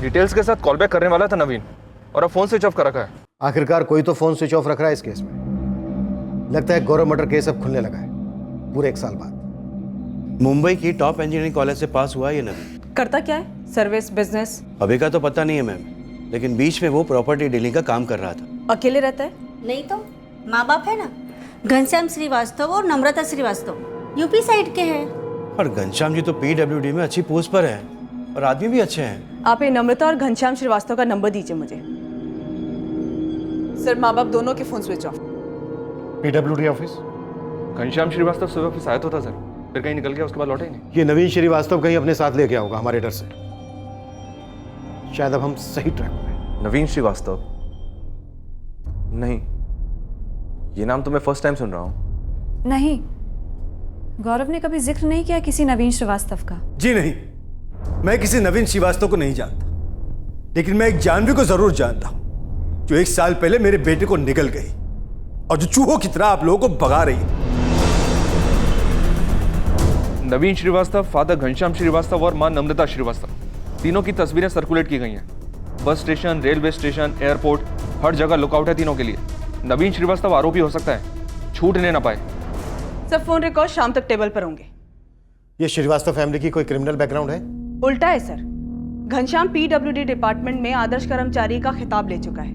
डिटेल्स के साथ कॉल बैक करने वाला था नवीन, और अब फोन स्विच ऑफ कर रखा है। आखिरकार कोई तो फोन स्विच ऑफ रख रहा है इस केस में। लगता है गौरव मर्डर केस अब खुलने लगा है पूरे 1 साल बाद। मुंबई की टॉप इंजीनियरिंग कॉलेज से पास हुआ ये नवीन। करता क्या है? Service, business? अभी का तो पता नहीं है मैम, लेकिन बीच में वो प्रॉपर्टी डीलिंग का काम कर रहा था। अकेले रहता है? नहीं तो माँ बाप है ना, घनश्याम श्रीवास्तव और नम्रता श्रीवास्तव, यूपी साइड के हैं। और घनश्याम जी तो पीडब्ल्यूडी में अच्छी पोस्ट पर है और आदमी भी अच्छे हैं। आप ये नम्रता और घनश्याम श्रीवास्तव का नंबर दीजिए मुझे। सर माँ बाप दोनों के phone switch off. PWD office? Ghanshyam Shrivastava सुबह ऑफिस आया तो था सर, फिर कहीं निकल गया, उसके बाद लौटा ही नहीं। ये नवीन श्रीवास्तव कहीं अपने साथ लेके होगा हमारे डर से। शायद अब हम सही ट्रैक पर हैं। नवीन श्रीवास्तव? नहीं, ये नाम तो मैं फर्स्ट टाइम सुन रहा हूँ। नहीं, गौरव ने कभी जिक्र नहीं किया किसी नवीन श्रीवास्तव का। जी नहीं, मैं किसी नवीन श्रीवास्तव को नहीं जानता, लेकिन मैं एक जानवी को जरूर जानता हूं जो 1 साल पहले मेरे बेटे को निकल गई और जो चूहों की तरह आप लोगों को भगा रही है। नवीन श्रीवास्तव, फादर घनश्याम श्रीवास्तव और मां नम्रता श्रीवास्तव, तीनों की तस्वीरें सर्कुलेट की गई हैं। Bus station, railway station, airport, हर जगह लुकआउट है तीनों के लिए। नवीन श्रीवास्तव आरोपी हो सकता है, छूटने ना पाए। सब फोन रिकॉर्ड शाम तक टेबल पर होंगे। ये श्रीवास्तव फैमिली की कोई क्रिमिनल बैकग्राउंड है? उल्टा है सर। घनश्याम पीडब्ल्यूडी डिपार्टमेंट में आदर्श कर्मचारी का खिताब ले चुका है।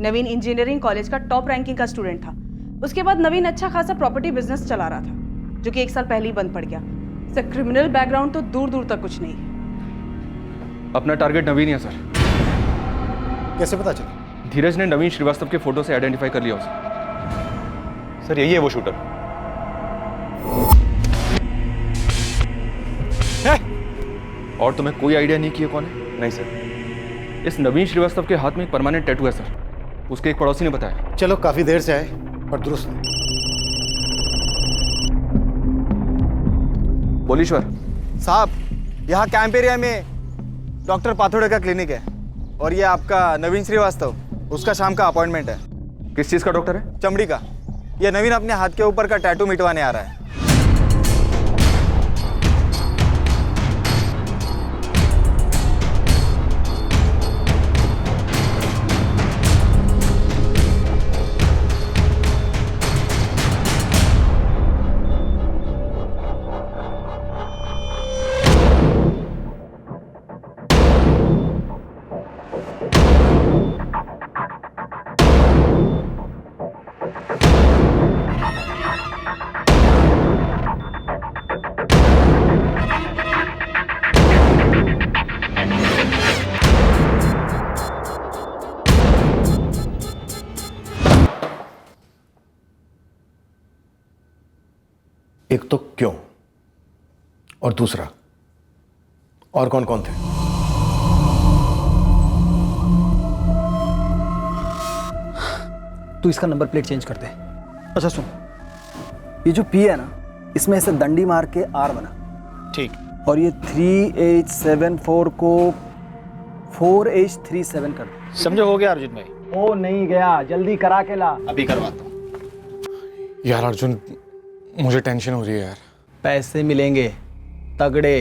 नवीन इंजीनियरिंग कॉलेज का टॉप रैंकिंग का स्टूडेंट था। उसके बाद नवीन अच्छा खासा प्रॉपर्टी बिजनेस चला रहा था, जो कि 1 साल पहले ही बंद पड़ गया। सर क्रिमिनल बैकग्राउंड तो दूर दूर तक कुछ नहीं है। अपना टारगेट नवीन है सर। कैसे पता चला? धीरज ने नवीन श्रीवास्तव के फोटो से आइडेंटिफाई कर लिया उसे। सर यही है वो शूटर। और तुम्हें कोई आइडिया नहीं कि ये कौन है? नहीं सर। इस नवीन श्रीवास्तव के हाथ में एक परमानेंट टैटू है सर, उसके एक पड़ोसी ने बताया। चलो काफी देर से आए पर दुरुस्त नहीं। बोलीश्वर साहब, यहाँ कैंप एरिया में डॉक्टर पाथोड़े का क्लिनिक है। और ये आपका नवीन श्रीवास्तव, उसका शाम का अपॉइंटमेंट है। किस चीज़ का डॉक्टर है? चमड़ी का। ये नवीन अपने हाथ के ऊपर का टैटू मिटवाने आ रहा है। एक तो क्यों, और दूसरा और कौन कौन थे? तू इसका नंबर प्लेट चेंज कर दे। अच्छा सुन, ये जो पी है ना, इसमें ऐसे दंडी मार के आर बना। ठीक। और ये 3874 को 4H37 कर दे। समझो हो गया अर्जुन भाई? ओ नहीं गया, जल्दी करा के ला। अभी करवाता हूँ। यार अर्जुन, मुझे टेंशन हो रही है यार। पैसे मिलेंगे तगड़े,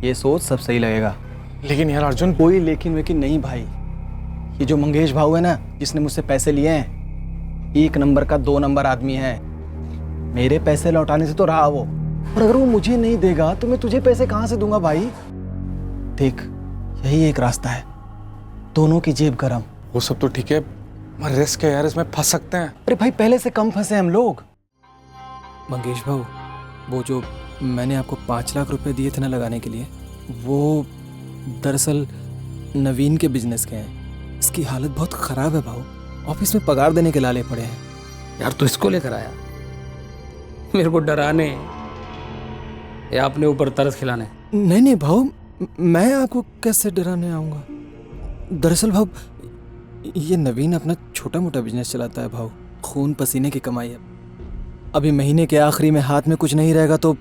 ये सोच सब सही लगेगा। लेकिन यार अर्जुन, कोई लेकिन वेकिन नहीं भाई। ये जो मंगेश भाऊ है ना, जिसने मुझसे पैसे लिए हैं, 1 नंबर का 2 नंबर आदमी है। मेरे पैसे लौटाने से तो रहा वो, और अगर वो मुझे नहीं देगा तो मैं तुझे पैसे कहां से दूंगा भाई? देख, यही एक रास्ता है, दोनों की जेब गरम। वो सब तो ठीक है, पर रिस्क है यार, इसमें फंस सकते हैं। अरे भाई, पहले से कम फंसे हम लोग। मंगेश भाऊ, वो जो मैंने आपको 5 लाख रुपए दिए थे ना लगाने के लिए, वो दरअसल नवीन के बिजनेस के हैं। इसकी हालत बहुत ख़राब है भाऊ, ऑफिस में पगार देने के लाले पड़े हैं। यार तू इसको लेकर आया मेरे को डराने या अपने ऊपर तरस खिलाने? नहीं नहीं भाऊ, मैं आपको कैसे डराने आऊँगा? दरअसल भाऊ, ये नवीन अपना छोटा मोटा बिजनेस चलाता है भाऊ, खून पसीने की कमाई है। अभी महीने के आखिरी में हाथ में कुछ नहीं रहेगा तो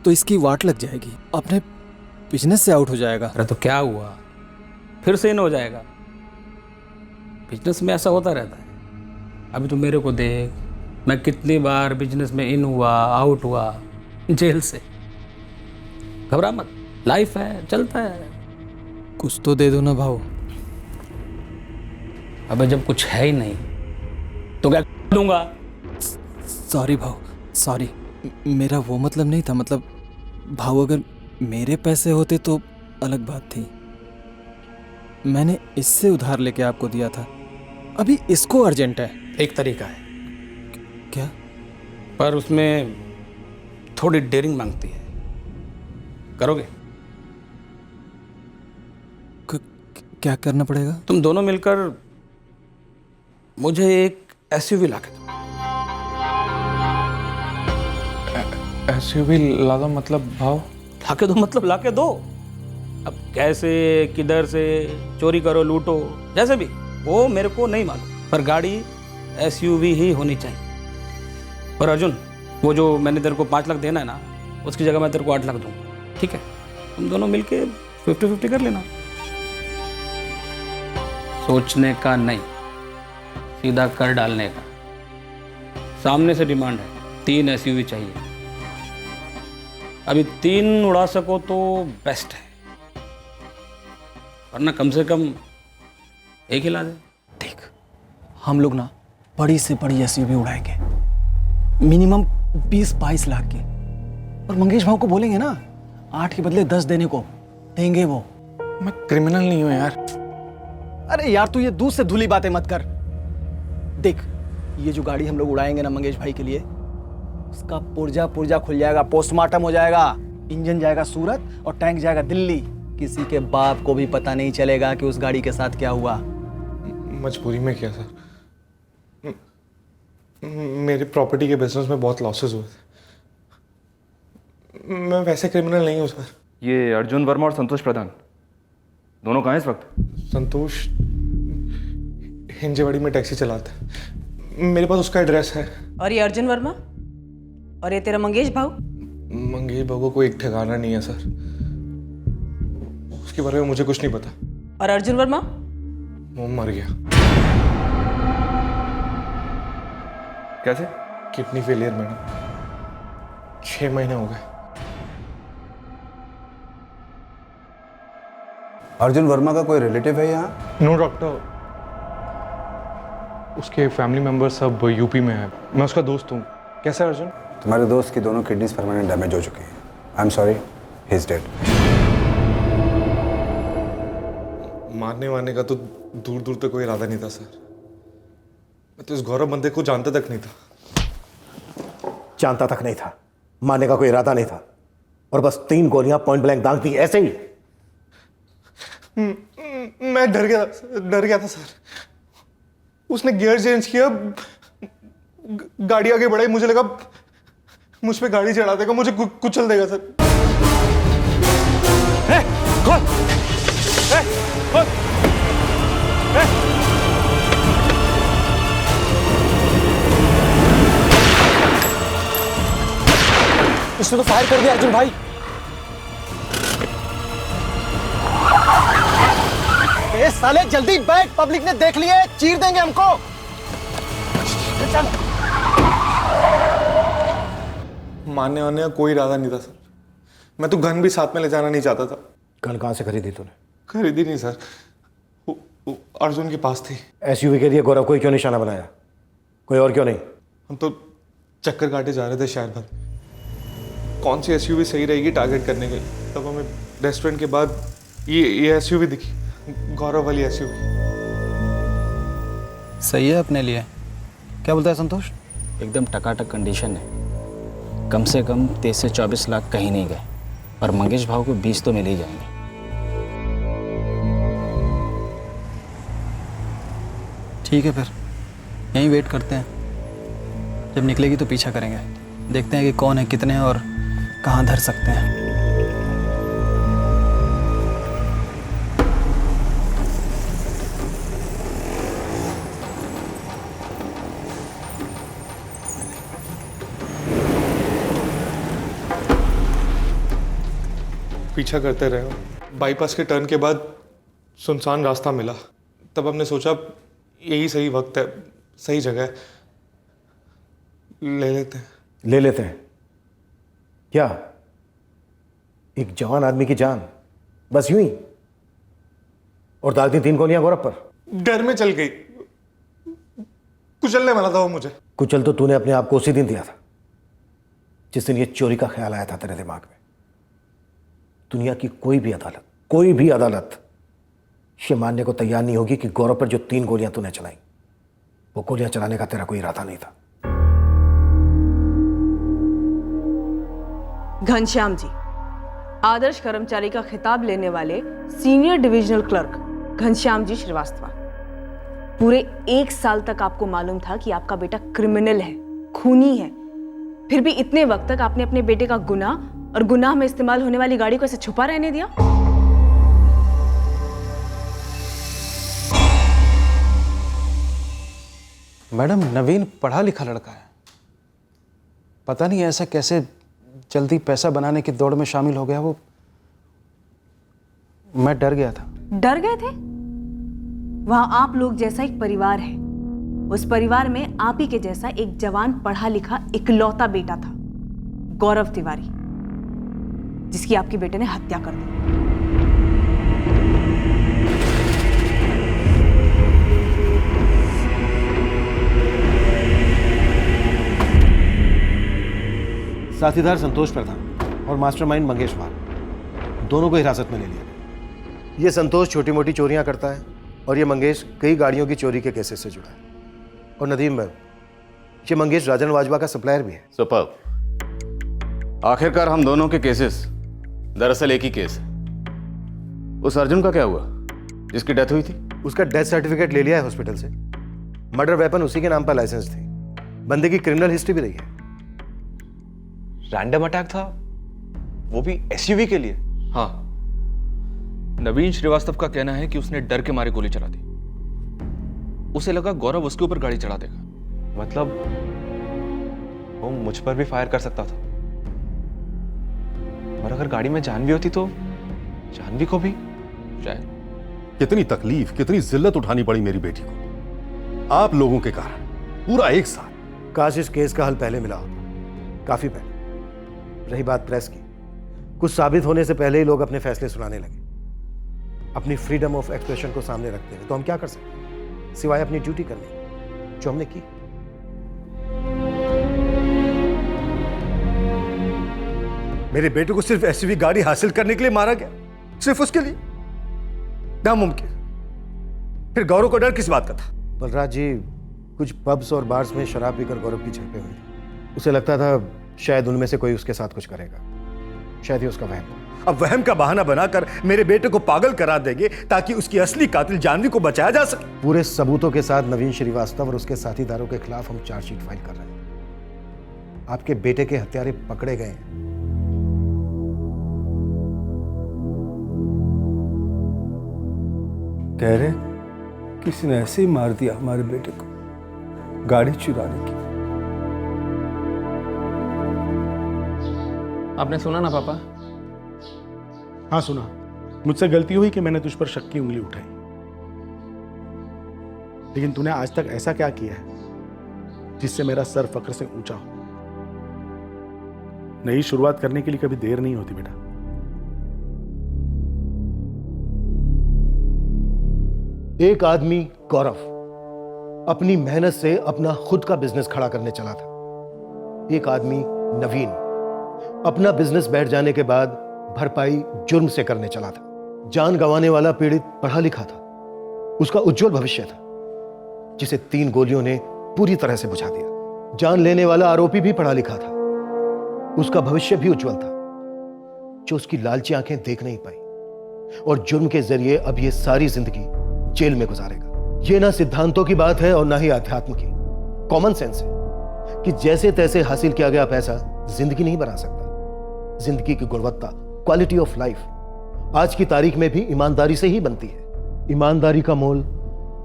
इसकी वाट लग जाएगी, अपने बिजनेस से आउट हो जाएगा। अरे तो क्या हुआ, फिर से इन हो जाएगा? बिजनेस में ऐसा होता रहता है। अभी तो मेरे को देख, मैं कितनी बार बिजनेस में इन हुआ, आउट हुआ, जेल से। घबरा मत, लाइफ है, चलता है। कुछ तो दे दो ना भाऊ। अबे जब कुछ है ही नहीं तो क्या दूंगा? सॉरी भाऊ, सॉरी, मेरा वो मतलब नहीं था। मतलब भाऊ, अगर मेरे पैसे होते तो अलग बात थी। मैंने इससे उधार लेके आपको दिया था, अभी इसको अर्जेंट है। एक तरीका है। क्या? पर उसमें थोड़ी डेयरिंग मांगती है, करोगे? क्या करना पड़ेगा? तुम दोनों मिलकर मुझे एक एसयूवी ला के दो। एसयूवी ला दो मतलब भाव? ला के दो मतलब ला के दो। अब कैसे, किधर से, चोरी करो, लूटो, जैसे भी, वो मेरे को नहीं मालूम, पर गाड़ी एसयूवी ही होनी चाहिए। पर अर्जुन, वो जो मैंने तेरे को 5 लाख देना है ना, उसकी जगह मैं तेरे को 8 लाख दूंगा, ठीक है? तुम दोनों मिलके 50-50 कर लेना। सोचने का नहीं, सीधा कर डालने का। सामने से डिमांड है, 3 एसयूवी चाहिए। अभी 3 उड़ा सको तो बेस्ट है, वरना कम से कम एक ही ला दे। देख, हम लोग ना बड़ी से बड़ी एसयूवी उड़ाएंगे, मिनिमम 20-22 लाख की। और मंगेश भाव को बोलेंगे ना 8 के बदले 10 देने को, देंगे वो। मैं क्रिमिनल नहीं हूं यार। अरे यार, तू ये दूध से धुली बातें मत कर। देख, ये जो गाड़ी हम लोग उड़ाएंगे ना मंगेश भाई के लिए, उसका पुर्जा खुल जाएगा, पोस्टमार्टम हो जाएगा, इंजन जाएगा सूरत और टैंक जाएगा दिल्ली। किसी के बाप को भी पता नहीं चलेगा कि उस गाड़ी के साथ क्या हुआ। मजबूरी में किया सर, मेरी प्रॉपर्टी के बिजनेस में बहुत लॉसेस हुए थे। मैं वैसे क्रिमिनल नहीं हूँ सर। ये अर्जुन वर्मा और संतोष प्रधान दोनों कहाँ हैं इस वक्त? संतोष हिंजेवाड़ी में टैक्सी चलाता है, मेरे पास उसका एड्रेस है। और ये अर्जुन वर्मा और ये तेरा मंगेश भाऊ? मंगेश भाऊ को कोई एक ठिकाना नहीं है सर, उसके बारे में मुझे कुछ नहीं पता। और अर्जुन वर्मा? वो मर गया। कैसे? किडनी फेलियर मैडम, 6 महीने हो गए। अर्जुन वर्मा का कोई रिलेटिव है यहाँ? नो डॉक्टर, उसके फैमिली मेंबर सब यूपी में है। मैं उसका दोस्त हूँ। कैसा है अर्जुन? तुम्हारे दोस्त की दोनों किडनीज परमानेंट डैमेज हो चुकी हैं। I am sorry, he is dead. मारने वारने का तो दूर दूर तक कोई इरादा नहीं था सर। मैं तो इस गौरव बंदे को जानता तक नहीं था। जानता तक नहीं था, मारने का कोई इरादा नहीं था, और बस 3 गोलियां पॉइंट ब्लैंक दाग दी ऐसे ही। मैं डर गया था सर। उसने गियर चेंज किया, गाड़ी आगे बढ़ाई, मुझे लगा मुझ पे गाड़ी चढ़ा देगा, मुझे कुचल देगा सर। इसने तो फायर कर दिया अर्जुन भाई। ए साले जल्दी बैठ, पब्लिक ने देख लिया है, चीर देंगे हमको। चल। मारने वारने का कोई इरादा नहीं था सर। मैं तो गन भी साथ में ले जाना नहीं चाहता था। गन कहां से खरीदी तूने? खरीदी नहीं सर, वो अर्जुन के पास थी। एसयूवी के लिए गौरव को ही क्यों निशाना बनाया? कोई और क्यों नहीं? हम तो चक्कर काटे जा रहे थे शहर भर। कौन सी एसयूवी सही रहेगी टारगेट करने के लिए? तब हमें रेस्टोरेंट के बाद ये एसयूवी दिखी, गौरव वाली एसयूवी। सही है अपने लिए। क्या बोलता है संतोष? एकदम टकाटक कंडीशन है। कम से कम 23 से 24 लाख कहीं नहीं गए, और मंगेश भाव को 20 तो मिल ही जाएंगे। ठीक है, फिर यहीं वेट करते हैं। जब निकलेगी तो पीछा करेंगे, देखते हैं कि कौन है, कितने हैं और कहाँ धर सकते हैं। पीछा करते रहे। बाईपास के टर्न के बाद सुनसान रास्ता मिला। तब हमने सोचा यही सही वक्त है, सही जगह है, ले लेते हैं। क्या? एक जवान आदमी की जान बस यूं ही? और दाग दी 3 गोलियां गौरव पर। डर में चल गई, कुचलने वाला था वो मुझे। कुचल तो तूने अपने आप को उसी दिन दिया था जिस दिन ये चोरी का ख्याल आया था तेरे दिमाग में। दुनिया की कोई भी अदालत ये मानने को तैयार नहीं होगी कि गौरव पर जो 3 गोलियां तूने चलाई, वो गोलियां चलाने का तेरा कोई इरादा नहीं था। घनश्याम जी, आदर्श कर्मचारी का खिताब लेने वाले senior divisional clerk Ghanshyam ji Srivastava. पूरे 1 साल तक आपको मालूम था कि आपका बेटा क्रिमिनल है, खूनी है, फिर भी इतने वक्त तक आपने अपने बेटे का गुनाह और गुनाह में इस्तेमाल होने वाली गाड़ी को ऐसे छुपा रहने दिया। मैडम, नवीन पढ़ा लिखा लड़का है। पता नहीं ऐसा कैसे जल्दी पैसा बनाने की दौड़ में शामिल हो गया। वो मैं डर गया था। डर गए थे? वहां आप लोग जैसा एक परिवार है, उस परिवार में आप ही के जैसा एक जवान पढ़ा लिखा इकलौता बेटा था, गौरव तिवारी, जिसकी आपके बेटे ने हत्या कर दी। साथीदार संतोष प्रधान और मास्टरमाइंड मंगेश भाल, दोनों को हिरासत में ले लिया गया। ये संतोष छोटी मोटी चोरियां करता है और ये मंगेश कई गाड़ियों की चोरी के केसेस से जुड़ा है। और नदीम भाई, ये मंगेश राजन वाजवा का सप्लायर भी है। सुपर्ब। आखिरकार हम दोनों के केसेस दरअसल एक ही केस है। उस अर्जुन का क्या हुआ जिसकी डेथ हुई थी? उसका डेथ सर्टिफिकेट ले लिया है हॉस्पिटल से। मर्डर वेपन उसी के नाम पर लाइसेंस थी। बंदे की क्रिमिनल हिस्ट्री भी रही है। रैंडम अटैक था, वो भी एसयूवी के लिए? हाँ, नवीन श्रीवास्तव का कहना है कि उसने डर के मारे गोली चला दी। उसे लगा गौरव उसके ऊपर गाड़ी चढ़ा देगा। मतलब वो मुझ पर भी फायर कर सकता था, और अगर गाड़ी में जानवी होती तो जानवी को भी? शायद। कितनी तकलीफ, कितनी जिल्लत उठानी पड़ी मेरी बेटी को आप लोगों के कारण, पूरा एक साल। काश इस केस का हल पहले मिला होता, काफी पहले। रही बात प्रेस की, कुछ साबित होने से पहले ही लोग अपने फैसले सुनाने लगे, अपनी फ्रीडम ऑफ एक्सप्रेशन को सामने रखते हुए। तो हम क्या कर सकते सिवाय अपनी ड्यूटी करने, जो हमने की। मेरे बेटे को सिर्फ एसयूवी गाड़ी हासिल करने के लिए मारा गया, सिर्फ उसके लिए? नामुमकिन। फिर गौरव को डर किस बात का था? बलराज जी, कुछ पब्स और बार्स में शराब पीकर गौरव की झड़पें हुई थी। उसे लगता था शायद उनमें से कोई उसके साथ कुछ करेगा, शायद ही उसका वहम। अब वहम का बहाना बनाकर मेरे बेटे को पागल करा देंगे ताकि उसकी असली कातिल जानवी को बचाया जा सके। पूरे सबूतों के साथ नवीन श्रीवास्तव और उसके साथीदारों के खिलाफ हम चार्जशीट फाइल कर रहे हैं। आपके बेटे के हत्यारे पकड़े गए हैं। कह रहे किसी ने ऐसे ही मार दिया हमारे बेटे को, गाड़ी चुराने की। आपने सुना ना पापा? हाँ सुना। मुझसे गलती हुई कि मैंने तुझ पर शक की उंगली उठाई, लेकिन तूने आज तक ऐसा क्या किया है जिससे मेरा सर फक्र से ऊंचा हो। नई शुरुआत करने के लिए कभी देर नहीं होती बेटा। एक आदमी गौरव अपनी मेहनत से अपना खुद का बिजनेस खड़ा करने चला था। एक आदमी नवीन अपना बिजनेस बैठ जाने के बाद भरपाई जुर्म से करने चला था। जान गंवाने वाला पीड़ित पढ़ा लिखा था, उसका उज्जवल भविष्य था, जिसे 3 गोलियों ने पूरी तरह से बुझा दिया। जान लेने वाला आरोपी भी पढ़ा लिखा था, उसका भविष्य भी उज्जवल था, जो उसकी लालची आंखें देख नहीं पाई और जुर्म के जरिए अब ये सारी जिंदगी जेल में गुजारेगा। ये ना सिद्धांतों की बात है और ना ही अध्यात्म की, कॉमन सेंस है कि जैसे तैसे हासिल किया गया पैसा जिंदगी नहीं बना सकता। जिंदगी की गुणवत्ता, क्वालिटी ऑफ लाइफ आज की तारीख में भी ईमानदारी से ही बनती है। ईमानदारी का मोल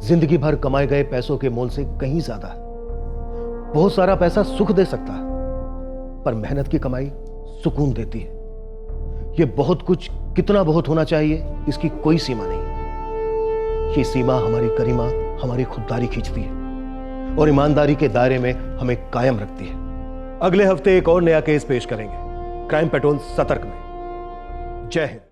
जिंदगी भर कमाए गए पैसों के मोल से कहीं ज्यादा है। बहुत सारा पैसा सुख दे सकता है, पर मेहनत की कमाई सुकून देती है। यह बहुत कुछ कितना बहुत होना चाहिए, इसकी कोई सीमा नहीं। ये सीमा हमारी गरिमा, हमारी खुददारी खींचती है और ईमानदारी के दायरे में हमें कायम रखती है। अगले हफ्ते एक और नया केस पेश करेंगे क्राइम पेट्रोल सतर्क में। जय हिंद।